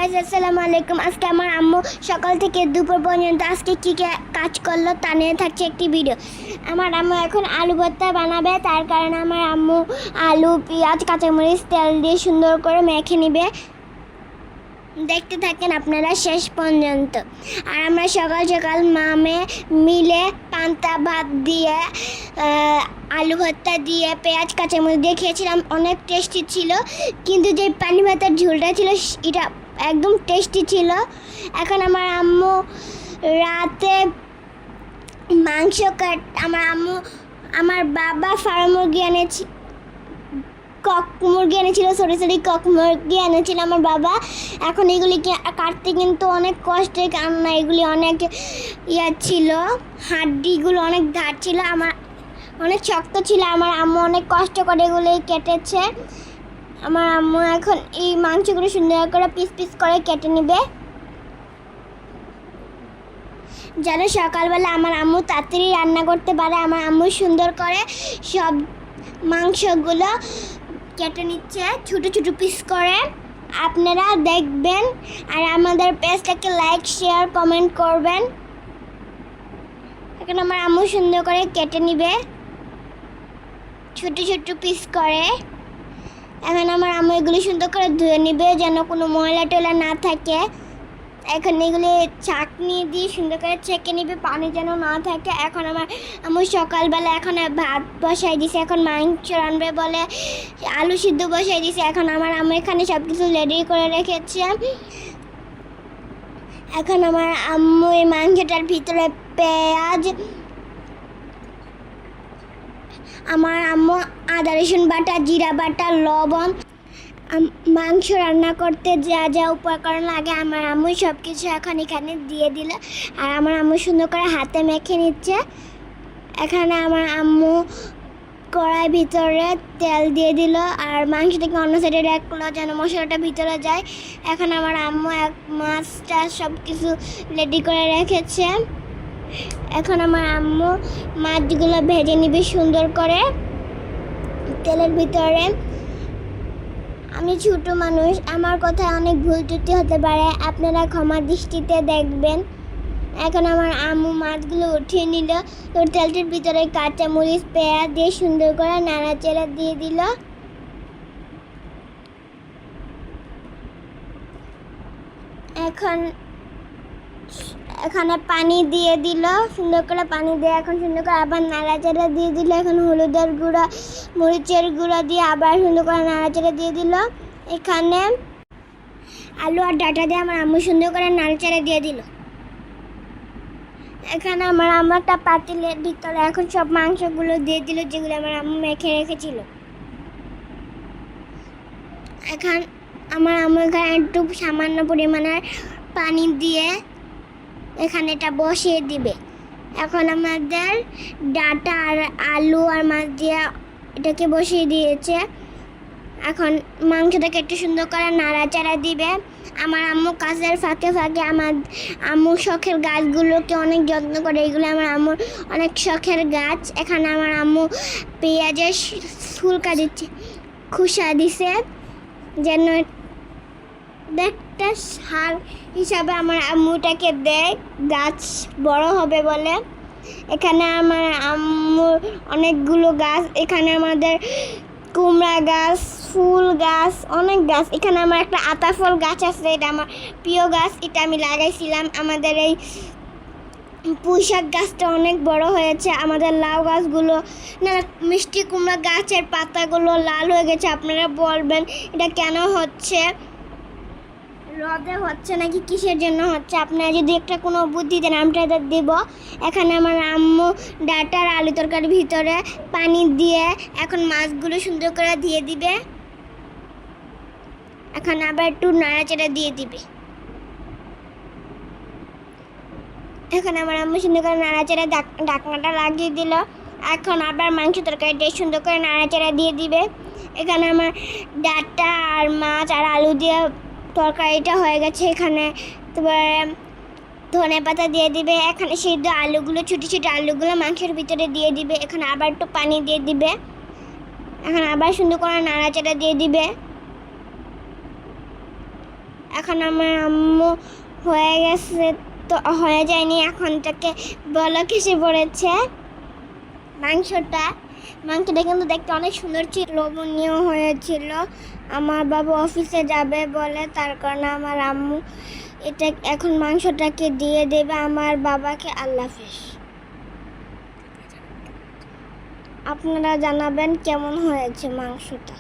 আসসালামু আলাইকুম। আজকে আমার আম্মু সকাল থেকে দুপুর পর্যন্ত আজকে কী কাজ করলো তা নিয়ে থাকছে একটি ভিডিও। আমার আম্মু এখন আলু ভর্তা বানাবে, তার কারণে আমার আম্মু আলু, পেঁয়াজ, কাঁচামরিচ তেল দিয়ে সুন্দর করে মেখে নেবে। দেখতে থাকেন আপনারা শেষ পর্যন্ত। আর আমরা সকাল সকাল মামে মিলে পান্তা ভাত দিয়ে আলু ভর্তা দিয়ে পেঁয়াজ কাঁচামরিচ দিয়ে খেয়েছিলাম, অনেক টেস্টি ছিল। কিন্তু যে পানি ভাতের ঝোলটা ছিল এটা একদম টেস্টি ছিল। এখন আমার আম্মু রাতে মাংস আমার বাবা ফার্ম মুরগি কক মুরগি এনেছিল, ছোটো ছোটো কক মুরগি এনেছিল আমার বাবা। এখন এগুলি কাটতে কিন্তু অনেক কষ্টের, কারণ এগুলি অনেক ছিল, হাড্ডিগুলো অনেক ধার ছিল, আমার অনেক শক্ত ছিল। আমার আম্মু অনেক কষ্ট করে এগুলি কেটেছে। আমার আম্মু এখন এই মাংসগুলো সুন্দর করে পিস পিস করে কেটে নেবে, যেন সকালবেলা আমার আম্মু তাড়াতাড়ি রান্না করতে পারে। আমার আম্মু সুন্দর করে সব মাংসগুলো কেটে নিচ্ছে ছোটো ছোটো পিস করে, আপনারা দেখবেন। আর আমাদের পেজটাকে লাইক, শেয়ার, কমেন্ট করবেন। এখন আমার আম্মু সুন্দর করে কেটে নিবে ছোটো ছোটো পিস করে। এখন আমার আম্মু এগুলি সুন্দর করে ধুয়ে নিবে, যেন কোনো ময়লা টয়লা না থাকে। এখন এগুলি চাটনি দিয়ে সুন্দর করে ছেঁকে নিবে, পানি যেন না থাকে। এখন আমার আম্মু সকালবেলা এখন ভাত বসাই দিছে, এখন মাংস রান্নবে বলে আলু সিদ্ধ বসাই দিছে। এখন আমার আম্মু এখানে সব কিছু রেডি করে রেখেছে। এখন আমার আম্মু এই মাংসটার ভিতরে পেঁয়াজ, আমার আম্মু আদা রসুন বাটা, জিরা বাটা, লবণ, মাংস রান্না করতে যা যা উপকরণ লাগে আমার আম্মু সব কিছু এখন এখানে দিয়ে দিল। আর আমার আম্মু সুন্দর করে হাতে মেখে নিচ্ছে। এখানে আমার আম্মু কড়াই ভিতরে তেল দিয়ে দিল, আর মাংসটাকে অন্য সাইডে রাখলো যেন মশলাটা ভিতরে যায়। এখন আমার আম্মু মাছটা সব কিছু রেডি করে রেখেছে। এখন আমার আম্মু মাছগুলো ভেজে নিবে সুন্দর করে তেলের ভিতরে। আমি ছোটো মানুষ, আমার কথায় অনেক ভুল ত্রুটি হতে পারে, আপনারা ক্ষমা দৃষ্টিতে দেখবেন। এখন আমার আম্মু মাছগুলো উঠিয়ে নিল, তোর তেলটির ভিতরে কাঁচামরিচ, পেঁয়াজ দিয়ে সুন্দর করে নাড়াচাড়া দিয়ে দিল। এখন এখানে পানি দিয়ে দিল, সুন্দর করে পানি দিয়ে এখন সুন্দর করে আবার নাড়াচাড়া দিয়ে দিল। এখন হলুদের গুঁড়া, মরিচের গুঁড়া দিয়ে আবার সুন্দর করে নাড়াচাড়া দিয়ে দিল। এখানে আলু আর ডাঁটা দিয়ে আমার আম্মু সুন্দর করে নাড়াচাড়া দিয়ে দিল। এখানে আমার আম্মু একটা পাতিলের ভিতরে এখন সব মাংসগুলো দিয়ে দিল, যেগুলো আমার আম্মু মেখে রেখেছিল। এখন আমার আম্মু এখানে একটু সামান্য পরিমাণের পানি দিয়ে এখানে এটা বসিয়ে দিবে। এখন আমাদের ডাঁটা আর আলু আর মাছ দিয়ে এটাকে বসিয়ে দিয়েছে। এখন মাংসটাকে একটু সুন্দর করে নাড়াচাড়া দিবে। আমার আম্মু কাজের ফাঁকে ফাঁকে আমার আম্মু শখের গাছগুলোকে অনেক যত্ন করে, এগুলো আমার আম্মুর অনেক শখের গাছ। এখানে আমার আম্মু পেঁয়াজের ফুলকা দিচ্ছে, খুশা দিছে, যেন একটা সার হিসাবে আমার আম্মুটাকে দেয়, গাছ বড় হবে বলে। এখানে আমার আম্মুর অনেকগুলো গাছ, এখানে আমাদের কুমড়া গাছ, ফুল গাছ, অনেক গাছ। এখানে আমার একটা আতা ফল গাছ আছে, এটা আমার প্রিয় গাছ, এটা আমি লাগাইছিলাম। আমাদের এই পুঁই শাক গাছটা অনেক বড় হয়েছে। আমাদের লাউ গাছগুলো না, মিষ্টি কুমড়া গাছের পাতাগুলো লাল হয়ে গেছে। আপনারা বলবেন এটা কেন হচ্ছে, রোদে হচ্ছে নাকি কিসের জন্য হচ্ছে? আপনারা যদি একটা কোনো বুদ্ধি দেন আমরা এটা দেবো। এখানে আমার আম্মু ডাঁটার আলু তরকারির ভিতরে পানি দিয়ে এখন মাছগুলো সুন্দর করে দিয়ে দিবে। এখন আবার একটু নাড়াচাড়া দিয়ে দিবে। এখন আমার আম্মু সুন্দর করে নাড়াচাড়া ঢাকনাটা লাগিয়ে দিল। এখন আবার মাংস তরকারিটা সুন্দর করে নাড়াচাড়া দিয়ে দিবে। এখানে আমার ডাঁটা আর মাছ আর আলু দিয়ে তরকারিটা হয়ে গেছে। এখানে তারপরে ধনে পাতা দিয়ে দিবে। এখানে সিদ্ধ আলুগুলো, ছোটো ছোটো আলুগুলো মাংসের ভিতরে দিয়ে দিবে। এখানে আবার একটু পানি দিয়ে দিবে। এখন আবার সুন্দর করে নাড়াচাড়া দিয়ে দিবে। এখন আমার আম্মু হয়ে গেছে, তো হয়ে যায়নি, এখন তাকে বলক এসে পড়েছে। মাংসটা কিন্তু দেখতে অনেক সুন্দর ছিল, লোভনীয় হয়েছিল। আমার বাবা অফিসে যাবে বলে, তার কারণে আমার আম্মু এটা এখন মাংসটাকে দিয়ে দেবে আমার বাবাকে। আল্লাহ হাফেজ। আপনারা জানাবেন কেমন হয়েছে মাংসটা।